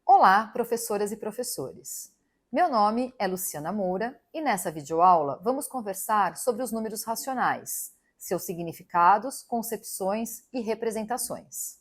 Olá, professoras e professores! Meu nome é Luciana Moura e nessa videoaula vamos conversar sobre os números racionais, seus significados, concepções e representações.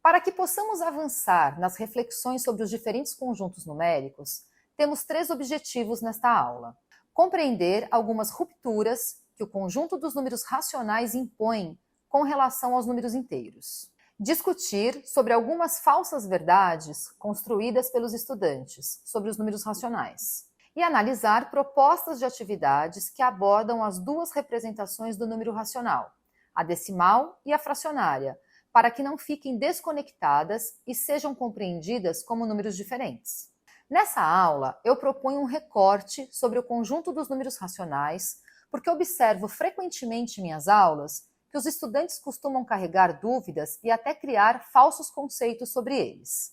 Para que possamos avançar nas reflexões sobre os diferentes conjuntos numéricos, temos três objetivos nesta aula. Compreender algumas rupturas que o conjunto dos números racionais impõe com relação aos números inteiros. Discutir sobre algumas falsas verdades construídas pelos estudantes sobre os números racionais. E analisar propostas de atividades que abordam as duas representações do número racional, a decimal e a fracionária, para que não fiquem desconectadas e sejam compreendidas como números diferentes. Nessa aula, eu proponho um recorte sobre o conjunto dos números racionais, porque observo frequentemente em minhas aulas que os estudantes costumam carregar dúvidas e até criar falsos conceitos sobre eles.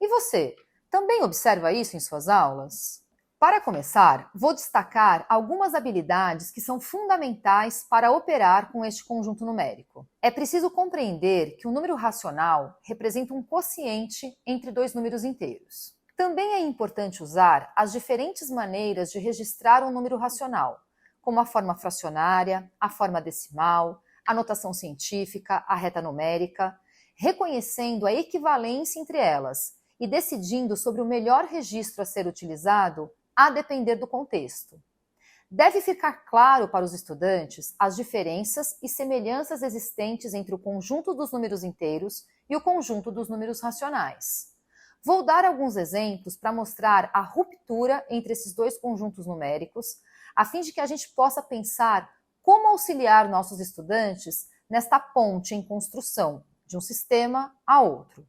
E você, também observa isso em suas aulas? Para começar, vou destacar algumas habilidades que são fundamentais para operar com este conjunto numérico. É preciso compreender que o número racional representa um quociente entre dois números inteiros. Também é importante usar as diferentes maneiras de registrar um número racional, como a forma fracionária, a forma decimal, a notação científica, a reta numérica, reconhecendo a equivalência entre elas e decidindo sobre o melhor registro a ser utilizado a depender do contexto. Deve ficar claro para os estudantes as diferenças e semelhanças existentes entre o conjunto dos números inteiros e o conjunto dos números racionais. Vou dar alguns exemplos para mostrar a ruptura entre esses dois conjuntos numéricos, a fim de que a gente possa pensar como auxiliar nossos estudantes nesta ponte em construção de um sistema a outro.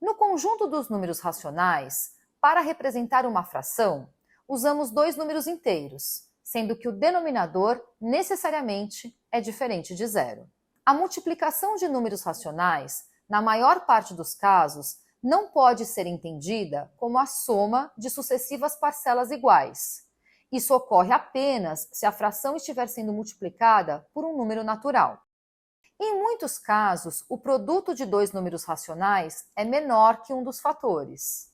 No conjunto dos números racionais, para representar uma fração, usamos dois números inteiros, sendo que o denominador necessariamente é diferente de zero. A multiplicação de números racionais, na maior parte dos casos, não pode ser entendida como a soma de sucessivas parcelas iguais. Isso ocorre apenas se a fração estiver sendo multiplicada por um número natural. Em muitos casos, o produto de dois números racionais é menor que um dos fatores.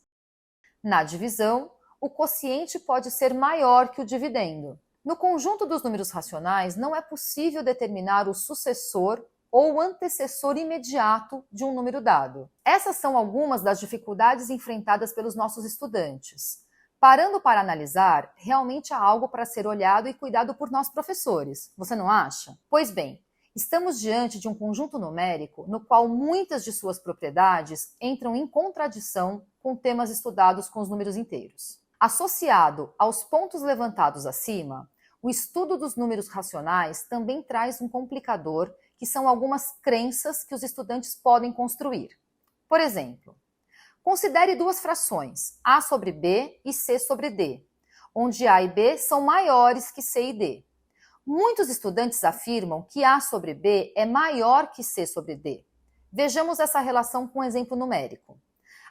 Na divisão, o quociente pode ser maior que o dividendo. No conjunto dos números racionais, não é possível determinar o sucessor ou o antecessor imediato de um número dado. Essas são algumas das dificuldades enfrentadas pelos nossos estudantes. Parando para analisar, realmente há algo para ser olhado e cuidado por nós professores, você não acha? Pois bem, estamos diante de um conjunto numérico no qual muitas de suas propriedades entram em contradição com temas estudados com os números inteiros. Associado aos pontos levantados acima, o estudo dos números racionais também traz um complicador, que são algumas crenças que os estudantes podem construir. Por exemplo, considere duas frações, A sobre B e C sobre D, onde A e B são maiores que C e D. Muitos estudantes afirmam que A sobre B é maior que C sobre D. Vejamos essa relação com um exemplo numérico.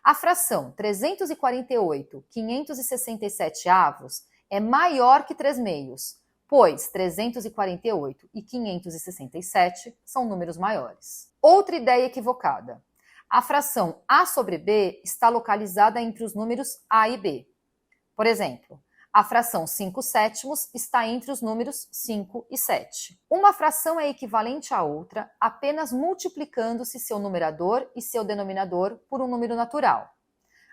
A fração 348,567 avos é maior que 3 meios, pois 348 e 567 são números maiores. Outra ideia equivocada. A fração A sobre B está localizada entre os números A e B. Por exemplo, a fração 5 sétimos está entre os números 5 e 7. Uma fração é equivalente à outra apenas multiplicando-se seu numerador e seu denominador por um número natural.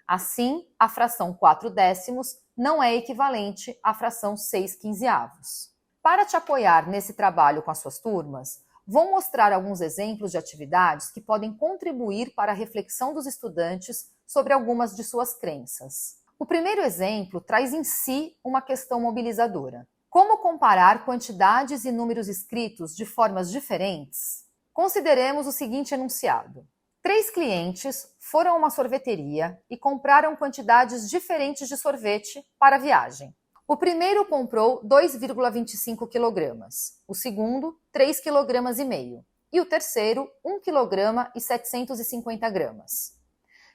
Assim, a fração 4 décimos não é equivalente à fração 6 quinzeavos. Para te apoiar nesse trabalho com as suas turmas, vou mostrar alguns exemplos de atividades que podem contribuir para a reflexão dos estudantes sobre algumas de suas crenças. O primeiro exemplo traz em si uma questão mobilizadora. Como comparar quantidades e números escritos de formas diferentes? Consideremos o seguinte enunciado. 3 clientes foram a uma sorveteria e compraram quantidades diferentes de sorvete para a viagem. O primeiro comprou 2,25 kg, o segundo 3,5 kg e o terceiro 1,750 kg.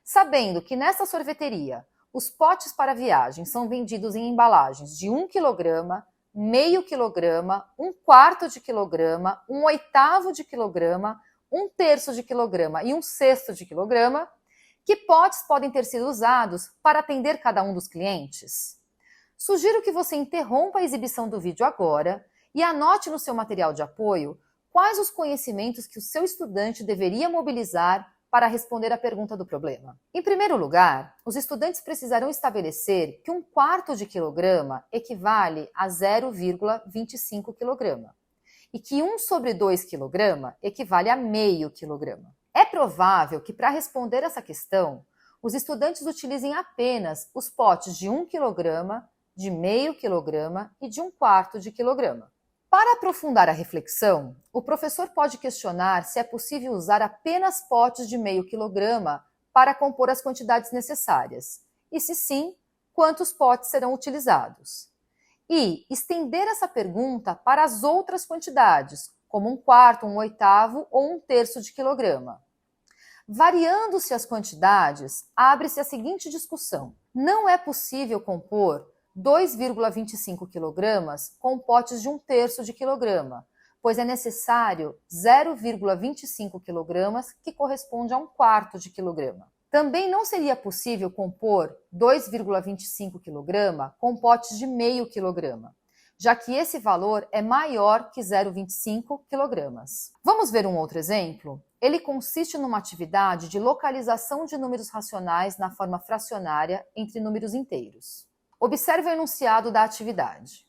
Sabendo que nessa sorveteria os potes para viagem são vendidos em embalagens de 1 kg, meio quilograma, 1/4 de quilograma, 1/8 de quilograma, 1/3 de quilograma e 1/6 de quilograma, Que potes podem ter sido usados para atender cada um dos clientes? Sugiro que você interrompa a exibição do vídeo agora e anote no seu material de apoio quais os conhecimentos que o seu estudante deveria mobilizar para responder à pergunta do problema. Em primeiro lugar, os estudantes precisarão estabelecer que 1/4 de quilograma equivale a 0,25 kg e que 1/2 kg equivale a meio quilograma. É provável que, para responder essa questão, os estudantes utilizem apenas os potes de 1 kg, de meio quilograma e de 1/4 de quilograma. Para aprofundar a reflexão, o professor pode questionar se é possível usar apenas potes de meio quilograma para compor as quantidades necessárias, e se sim, quantos potes serão utilizados. E estender essa pergunta para as outras quantidades, como 1/4, 1/8 ou 1/3 de quilograma. Variando-se as quantidades, abre-se a seguinte discussão: não é possível compor 2,25 kg com potes de 1/3 de quilograma, pois é necessário 0,25 kg, que corresponde a 1/4 de quilograma. Também não seria possível compor 2,25 kg com potes de meio quilograma, já que esse valor é maior que 0,25 kg. Vamos ver um outro exemplo? Ele consiste numa atividade de localização de números racionais na forma fracionária entre números inteiros. Observe o enunciado da atividade.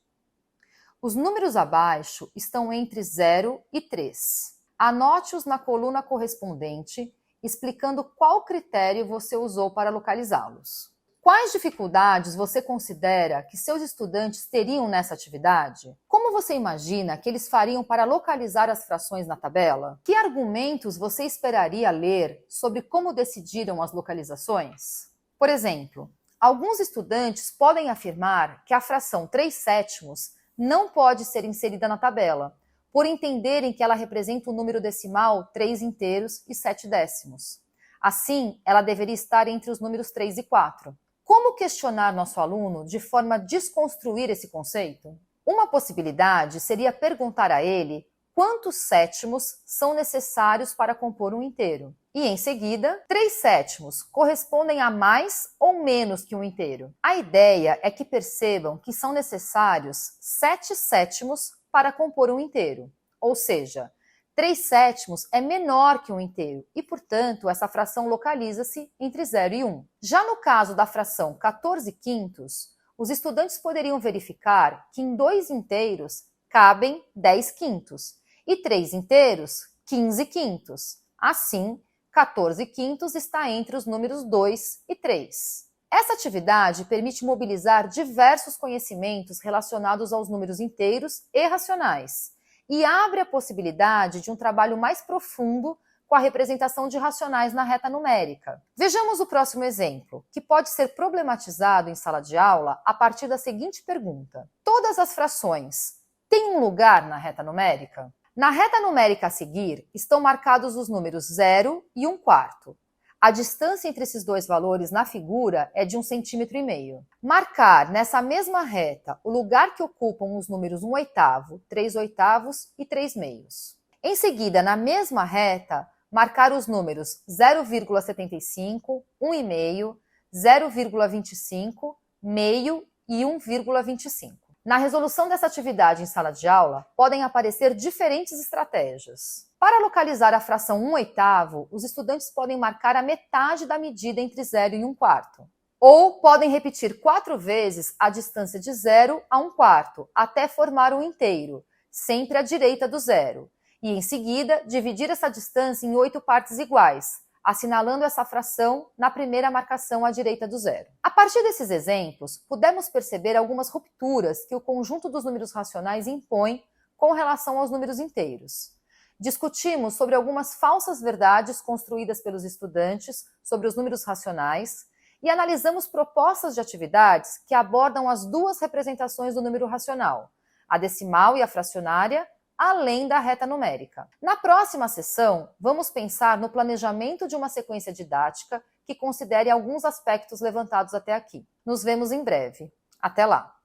Os números abaixo estão entre 0 e 3. Anote-os na coluna correspondente, explicando qual critério você usou para localizá-los. Quais dificuldades você considera que seus estudantes teriam nessa atividade? Como você imagina que eles fariam para localizar as frações na tabela? Que argumentos você esperaria ler sobre como decidiram as localizações? Por exemplo, alguns estudantes podem afirmar que a fração 3/7 não pode ser inserida na tabela, por entenderem que ela representa o número decimal 3 inteiros e 7 décimos. Assim, ela deveria estar entre os números 3 e 4. Como questionar nosso aluno de forma a desconstruir esse conceito? Uma possibilidade seria perguntar a ele quantos sétimos são necessários para compor um inteiro. E, em seguida, 3/7 correspondem a mais ou menos que um inteiro. A ideia é que percebam que são necessários 7/7 para compor um inteiro. Ou seja, 3/7 é menor que um inteiro e, portanto, essa fração localiza-se entre 0 e 1. Já no caso da fração 14/5, os estudantes poderiam verificar que em 2 inteiros cabem 10/5 e 3 inteiros, 15/5. Assim, 14/5 está entre os números 2 e 3. Essa atividade permite mobilizar diversos conhecimentos relacionados aos números inteiros e racionais e abre a possibilidade de um trabalho mais profundo com a representação de racionais na reta numérica. Vejamos o próximo exemplo, que pode ser problematizado em sala de aula a partir da seguinte pergunta: todas as frações têm um lugar na reta numérica? Na reta numérica a seguir estão marcados os números 0 e 1/4. A distância entre esses dois valores na figura é de 1,5 cm. Marcar nessa mesma reta o lugar que ocupam os números 1/8, 3/8 e 3/2. Em seguida, na mesma reta, marcar os números 0,75, 1,5, 0,25, meio e 1,25. Na resolução dessa atividade em sala de aula, podem aparecer diferentes estratégias. Para localizar a fração 1/8, os estudantes podem marcar a metade da medida entre 0 e 1/4. Ou podem repetir 4 vezes a distância de 0 a 1/4, até formar um inteiro, sempre à direita do zero. E, em seguida, dividir essa distância em 8 partes iguais, assinalando essa fração na primeira marcação à direita do zero. A partir desses exemplos, pudemos perceber algumas rupturas que o conjunto dos números racionais impõe com relação aos números inteiros. Discutimos sobre algumas falsas verdades construídas pelos estudantes sobre os números racionais e analisamos propostas de atividades que abordam as duas representações do número racional, a decimal e a fracionária, além da reta numérica. Na próxima sessão, vamos pensar no planejamento de uma sequência didática que considere alguns aspectos levantados até aqui. Nos vemos em breve. Até lá!